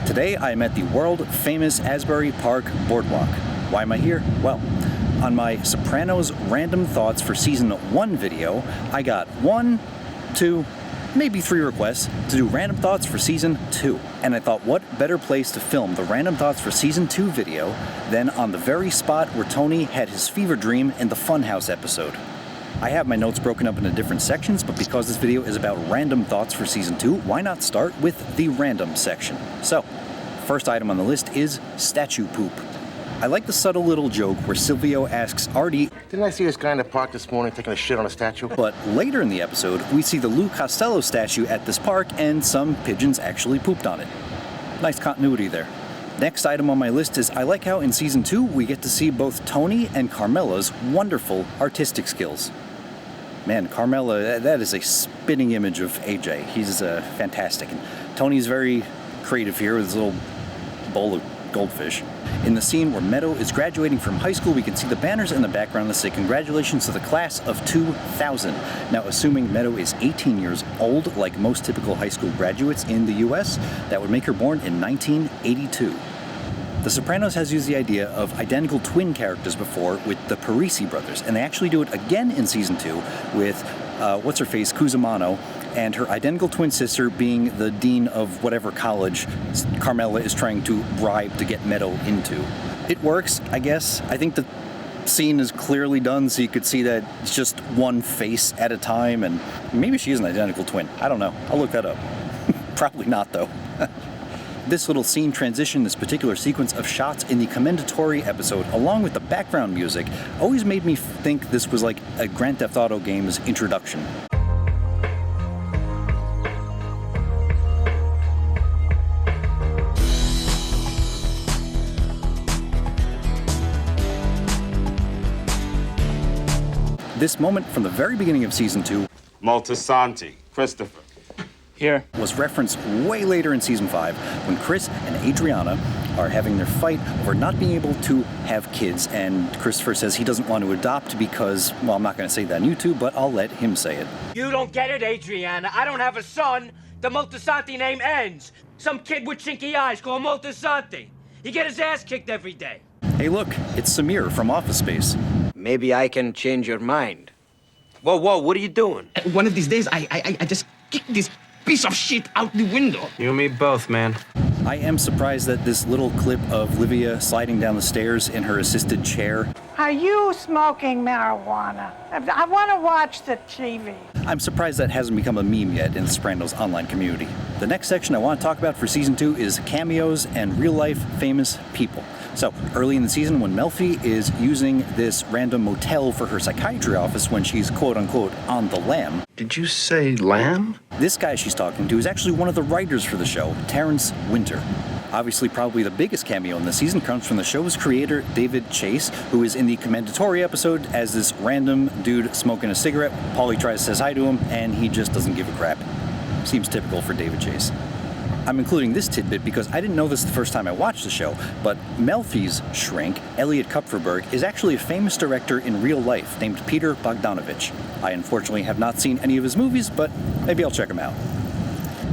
Today I am at the world-famous Asbury Park Boardwalk. Why am I here? Well, on my Sopranos Random Thoughts for Season 1 video, I got 1, 2, maybe 3 requests to do Random Thoughts for Season 2. And I thought, what better place to film the Random Thoughts for Season 2 video than on the very spot where Tony had his fever dream in the Funhouse episode. I have my notes broken up into different sections, but because this video is about Random Thoughts for Season 2, why not start with the random section? So, first item on the list is statue poop. I like the subtle little joke where Silvio asks Artie, "Didn't I see this guy in the park this morning taking a shit on a statue?" But later in the episode, we see the Lou Costello statue at this park and some pigeons actually pooped on it. Nice continuity there. Next item on my list is I like how in Season 2 we get to see both Tony and Carmela's wonderful artistic skills. Man, Carmela, that is a spitting image of AJ. He's fantastic. And Tony's very creative here with his little bowl of goldfish. In the scene where Meadow is graduating from high school, we can see the banners in the background that say congratulations to the class of 2000. Now, assuming Meadow is 18 years old, like most typical high school graduates in the US, that would make her born in 1982. The Sopranos has used the idea of identical twin characters before with the Parisi brothers, and they actually do it again in Season 2 with, what's-her-face, Cusimano, and her identical twin sister being the dean of whatever college Carmela is trying to bribe to get Meadow into. It works, I guess. I think the scene is clearly done so you could see that it's just one face at a time, and maybe she is an identical twin. I don't know. I'll look that up. Probably not, though. This little scene transition, this particular sequence of shots in the commendatory episode, along with the background music, always made me think this was like a Grand Theft Auto game's introduction. This moment from the very beginning of Season 2, Moltisanti, Christopher. Here. Was referenced way later in Season 5 when Chris and Adriana are having their fight over not being able to have kids, and Christopher says he doesn't want to adopt because, well, I'm not going to say that on YouTube, but I'll let him say it. You don't get it, Adriana. I don't have a son. The Moltisanti name ends. Some kid with chinky eyes called Moltisanti. He get his ass kicked every day. Hey, look, it's Samir from Office Space. Maybe I can change your mind. Whoa, what are you doing? One of these days, I just kick this piece of shit out the window. You and me both, man. I am surprised that this little clip of Livia sliding down the stairs in her assisted chair. Are you smoking marijuana? I want to watch the TV. I'm surprised that hasn't become a meme yet in the Sopranos online community. The next section I want to talk about for Season 2 is cameos and real-life famous people. So, early in the season when Melfi is using this random motel for her psychiatry office when she's quote-unquote on the lam. Did you say lamb? This guy she's talking to is actually one of the writers for the show, Terrence Winter. Obviously, probably the biggest cameo in the season comes from the show's creator, David Chase, who is in the commendatory episode as this random dude smoking a cigarette. Paulie tries to say hi to him, and he just doesn't give a crap. Seems typical for David Chase. I'm including this tidbit because I didn't know this the first time I watched the show, but Melfi's shrink, Elliot Kupferberg, is actually a famous director in real life named Peter Bogdanovich. I unfortunately have not seen any of his movies, but maybe I'll check him out.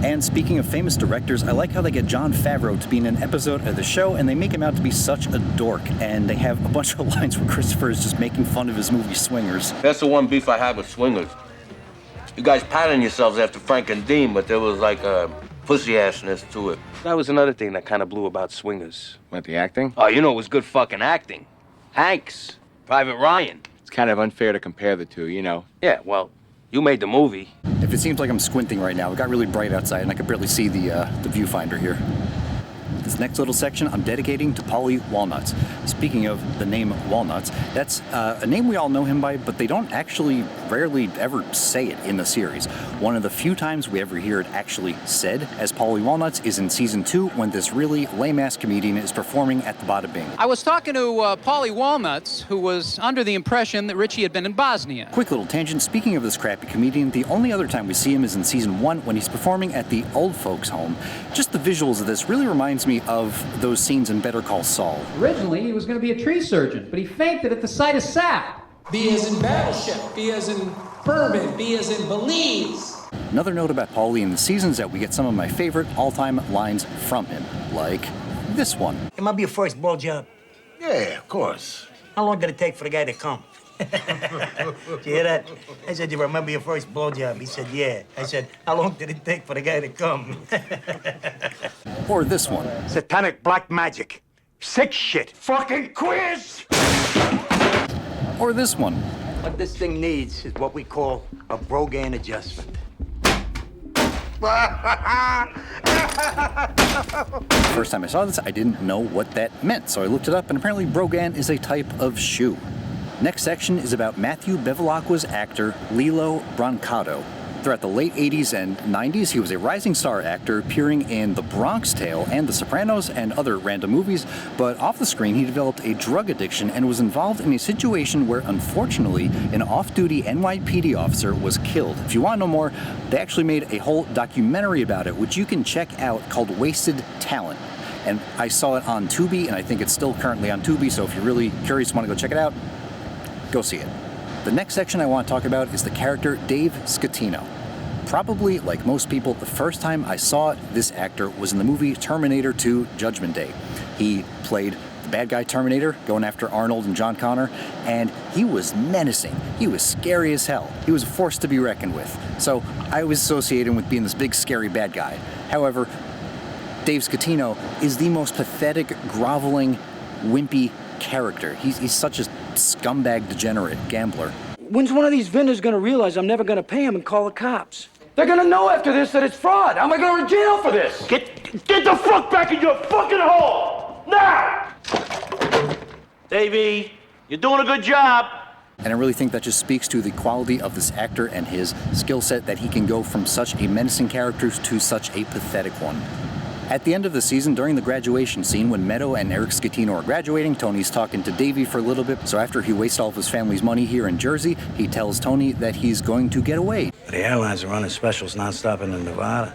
And speaking of famous directors, I like how they get Jon Favreau to be in an episode of the show, and they make him out to be such a dork, and they have a bunch of lines where Christopher is just making fun of his movie Swingers. That's the one beef I had with Swingers. You guys patterned yourselves after Frank and Dean, but there was like a pussy-assness to it. That was another thing that kind of blew about Swingers. What, the acting? Oh, you know, it was good fucking acting. Hanks, Private Ryan. It's kind of unfair to compare the two, you know. Yeah, well, you made the movie. If it seems like I'm squinting right now, it got really bright outside and I could barely see the viewfinder here. This next little section I'm dedicating to Paulie Walnuts. Speaking of the name Walnuts, that's a name we all know him by, but they don't actually rarely ever say it in the series. One of the few times we ever hear it actually said as Paulie Walnuts is in Season 2 when this really lame-ass comedian is performing at the Bada Bing. I was talking to Paulie Walnuts, who was under the impression that Richie had been in Bosnia. Quick little tangent, speaking of this crappy comedian, the only other time we see him is in Season 1 when he's performing at the old folks' home. Just the visuals of this really reminds me of those scenes in Better Call Saul. Originally, he was going to be a tree surgeon, but he fainted at the sight of sap. B as in battleship, B as in bourbon, B as in Belize. Another note about Paulie in the season is that we get some of my favorite all-time lines from him, like this one. It might be your first blowjob. Yeah, of course. How long did it take for the guy to come? Did you hear that? I said, you remember your first blowjob? He said, yeah. I said, how long did it take for the guy to come? Or this one. Satanic black magic. Sick shit. Fucking quiz! Or this one. What this thing needs is what we call a Brogan adjustment. First time I saw this, I didn't know what that meant, so I looked it up, and apparently Brogan is a type of shoe. Next section is about Matthew Bevilacqua's actor, Lillo Brancato. Throughout the late 80s and 90s, he was a rising star actor appearing in The Bronx Tale and The Sopranos and other random movies, but off the screen he developed a drug addiction and was involved in a situation where, unfortunately, an off-duty NYPD officer was killed. If you want to know more, they actually made a whole documentary about it, which you can check out, called Wasted Talent. And I saw it on Tubi, and I think it's still currently on Tubi, so if you're really curious and want to go check it out, go see it. The next section I want to talk about is the character Dave Scatino. Probably, like most people, the first time I saw this actor was in the movie Terminator 2: Judgment Day. He played the bad guy Terminator, going after Arnold and John Connor, and he was menacing. He was scary as hell. He was a force to be reckoned with. So I was associated with being this big, scary bad guy. However, Dave Scatino is the most pathetic, groveling, wimpy character. He's such a scumbag, degenerate gambler. When's one of these vendors gonna realize I'm never gonna pay him and call the cops? They're gonna know after this that it's fraud. How am I going to jail for this? Get the fuck back in your fucking hole! Now! Davey, you're doing a good job. And I really think that just speaks to the quality of this actor and his skill set, that he can go from such a menacing character to such a pathetic one. At the end of the season, during the graduation scene, when Meadow and Eric Scatino are graduating, Tony's talking to Davey for a little bit. So after he wastes all of his family's money here in Jersey, he tells Tony that he's going to get away. The airlines are running specials non-stop into Nevada.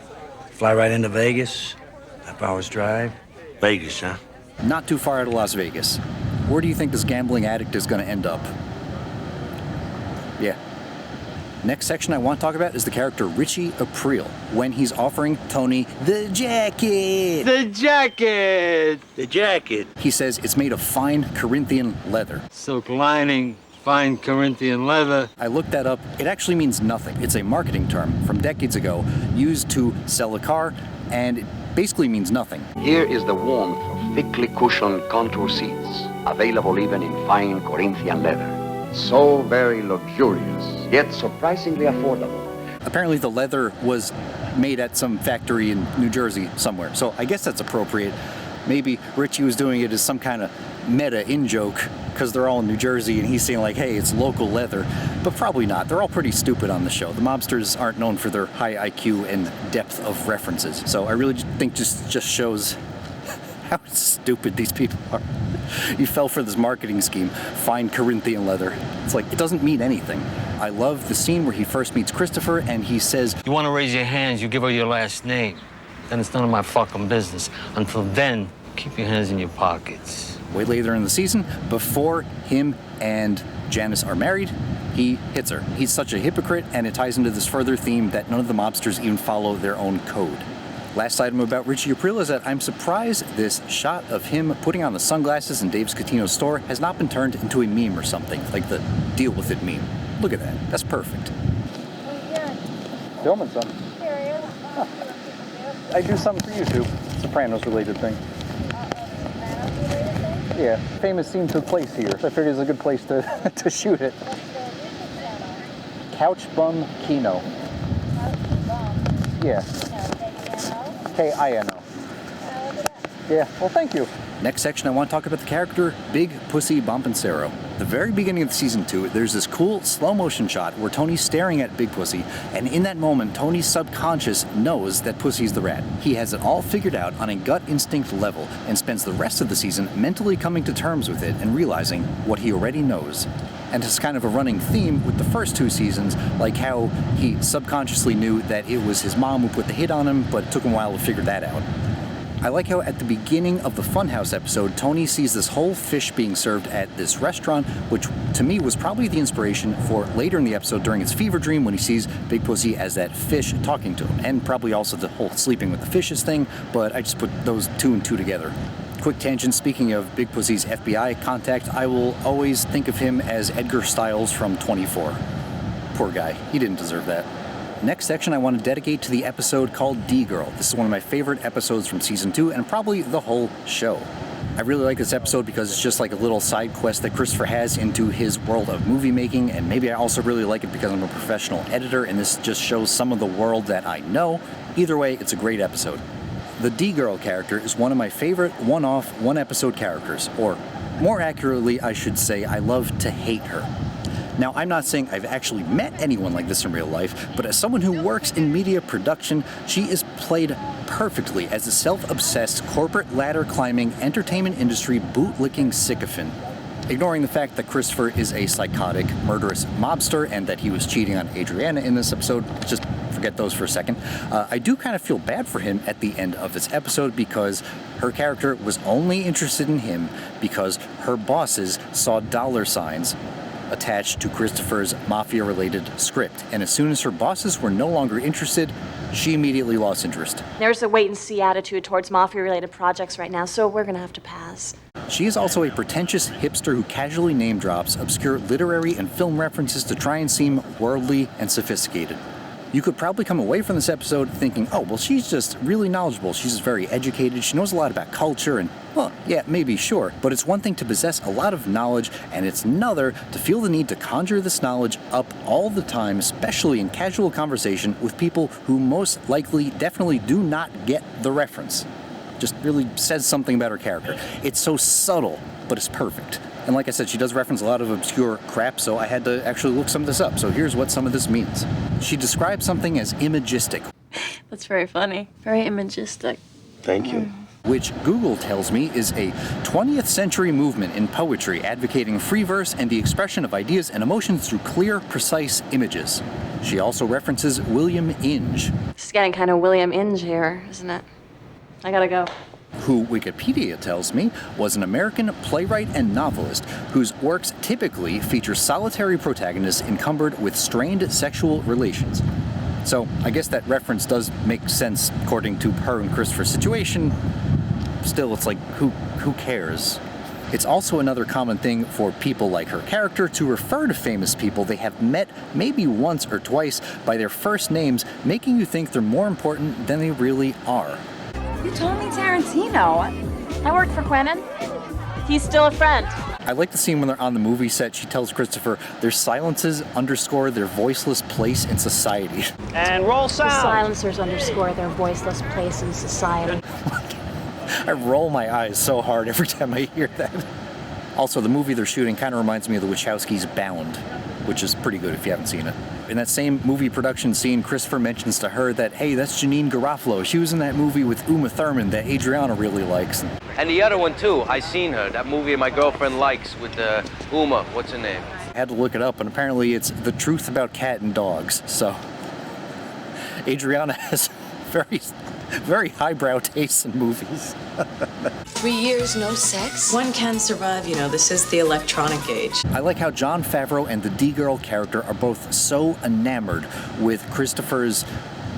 Fly right into Vegas, 5 hours drive. Vegas, huh? Not too far out of Las Vegas. Where do you think this gambling addict is going to end up? Yeah. Next section I want to talk about is the character Richie Aprile, when he's offering Tony the jacket. The jacket! The jacket. He says it's made of fine Corinthian leather. Silk lining, fine Corinthian leather. I looked that up. It actually means nothing. It's a marketing term from decades ago used to sell a car, and it basically means nothing. Here is the warmth of thickly cushioned contour seats, available even in fine Corinthian leather. So very luxurious, yet surprisingly affordable. Apparently the leather was made at some factory in New Jersey somewhere, so I guess that's appropriate. Maybe Richie was doing it as some kind of meta in-joke, because they're all in New Jersey and he's saying like, hey, it's local leather, but probably not. They're all pretty stupid on the show. The mobsters aren't known for their high IQ and depth of references, so I really think just shows how stupid these people are. You fell for this marketing scheme, fine Corinthian leather. It's like, it doesn't mean anything. I love the scene where he first meets Christopher and he says, You want to raise your hands, you give her your last name. Then it's none of my fucking business. Until then, keep your hands in your pockets. way later in the season, before him and Janice are married, he hits her. He's such a hypocrite, and it ties into this further theme that none of the mobsters even follow their own code. Last item about Richie Aprile is that I'm surprised this shot of him putting on the sunglasses in Dave Scatino's store has not been turned into a meme or something, like the Deal With It meme. Look at that. That's perfect. Filming something. Huh. I do something for YouTube. Sopranos related thing. Yeah, famous scene took place here, so I figured it was a good place to, to shoot it. Couch Bum Kino. Yeah. K-I-N-O. Yeah, well, thank you. Next section, I want to talk about the character Big Pussy Bonpensiero. The very beginning of season 2, there's this cool slow motion shot where Tony's staring at Big Pussy, and in that moment, Tony's subconscious knows that Pussy's the rat. He has it all figured out on a gut instinct level and spends the rest of the season mentally coming to terms with it and realizing what he already knows. And it's kind of a running theme with the first 2 seasons, like how he subconsciously knew that it was his mom who put the hit on him, but it took him a while to figure that out. I like how at the beginning of the Funhouse episode, Tony sees this whole fish being served at this restaurant, which to me was probably the inspiration for later in the episode during his fever dream when he sees Big Pussy as that fish talking to him, and probably also the whole sleeping with the fishes thing, but I just put those two and two together. Quick tangent, speaking of Big Pussy's FBI contact, I will always think of him as Edgar Stiles from 24. Poor guy, he didn't deserve that. Next section I want to dedicate to the episode called D-Girl. This is one of my favorite episodes from season 2 and probably the whole show. I really like this episode because it's just like a little side quest that Christopher has into his world of movie making, and maybe I also really like it because I'm a professional editor and this just shows some of the world that I know. Either way, it's a great episode. The D-Girl character is one of my favorite one-off, one-episode characters, or more accurately, I should say, I love to hate her. Now, I'm not saying I've actually met anyone like this in real life, but as someone who works in media production, she is played perfectly as a self-obsessed, corporate ladder-climbing, entertainment industry bootlicking sycophant. Ignoring the fact that Christopher is a psychotic, murderous mobster and that he was cheating on Adriana in this episode, just forget those for a second, I do kind of feel bad for him at the end of this episode because her character was only interested in him because her bosses saw dollar signs attached to Christopher's mafia-related script, and as soon as her bosses were no longer interested, she immediately lost interest. There's a wait-and-see attitude towards mafia-related projects right now, so we're gonna have to pass. She is also a pretentious hipster who casually name-drops obscure literary and film references to try and seem worldly and sophisticated. You could probably come away from this episode thinking, oh, well, she's just really knowledgeable. She's very educated. She knows a lot about culture and, well, yeah, maybe, sure. But it's one thing to possess a lot of knowledge, and it's another to feel the need to conjure this knowledge up all the time, especially in casual conversation with people who most likely definitely do not get the reference. Just really says something about her character. It's so subtle, but it's perfect. And like I said, she does reference a lot of obscure crap, so I had to actually look some of this up. So here's what some of this means. She describes something as imagistic. That's very funny. Very imagistic. Thank you. Which Google tells me is a 20th century movement in poetry advocating free verse and the expression of ideas and emotions through clear, precise images. She also references William Inge. This is getting kind of William Inge here, isn't it? I gotta go. Who Wikipedia tells me was an American playwright and novelist whose works typically feature solitary protagonists encumbered with strained sexual relations. So I guess that reference does make sense according to her and Christopher's situation. Still, it's like, who cares? It's also another common thing for people like her character to refer to famous people they have met maybe once or twice by their first names, making you think they're more important than they really are. You told me Tarantino. I worked for Quentin. He's still a friend. I like the scene when they're on the movie set. She tells Christopher their silences underscore their voiceless place in society. And roll sound. The silencers underscore their voiceless place in society. I roll my eyes so hard every time I hear that. Also, the movie they're shooting kind of reminds me of the Wachowskis' Bound, which is pretty good if you haven't seen it. In that same movie production scene, Christopher mentions to her that, hey, that's Janine Garofalo. She was in that movie with Uma Thurman that Adriana really likes. And the other one, too. I seen her. That movie my girlfriend likes with Uma. What's her name? I had to look it up, and apparently it's The Truth About Cat and Dogs. So Adriana has very highbrow tastes in movies. 3 years, no sex? One can survive, you know, this is the electronic age. I like how Jon Favreau and the D-Girl character are both so enamored with Christopher's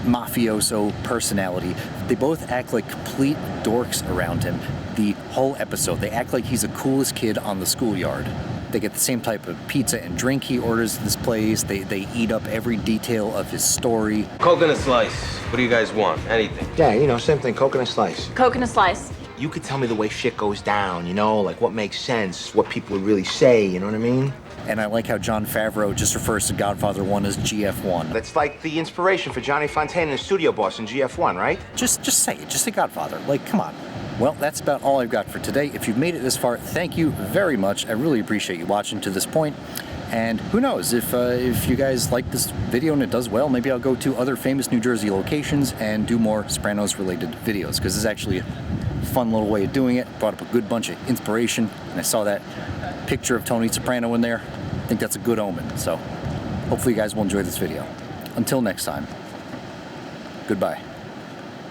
mafioso personality. They both act like complete dorks around him the whole episode. They act like he's the coolest kid on the schoolyard. They get the same type of pizza and drink he orders at this place. They eat up every detail of his story. Coconut slice. What do you guys want? Anything? Yeah, you know, same thing, coconut slice. Coconut slice. You could tell me the way shit goes down, you know, like what makes sense, what people would really say, you know what I mean? And I like how Jon Favreau just refers to Godfather 1 as GF1. That's like the inspiration for Johnny Fontane and the studio boss in GF1, right? Just say it. Just say Godfather. Like, come on. Well, that's about all I've got for today. If you've made it this far, thank you very much. I really appreciate you watching to this point. And who knows, if you guys like this video and it does well, maybe I'll go to other famous New Jersey locations and do more Sopranos-related videos, because this is actually a fun little way of doing it. Brought up a good bunch of inspiration, and I saw that picture of Tony Soprano in there. I think that's a good omen, so hopefully you guys will enjoy this video. Until next time, goodbye.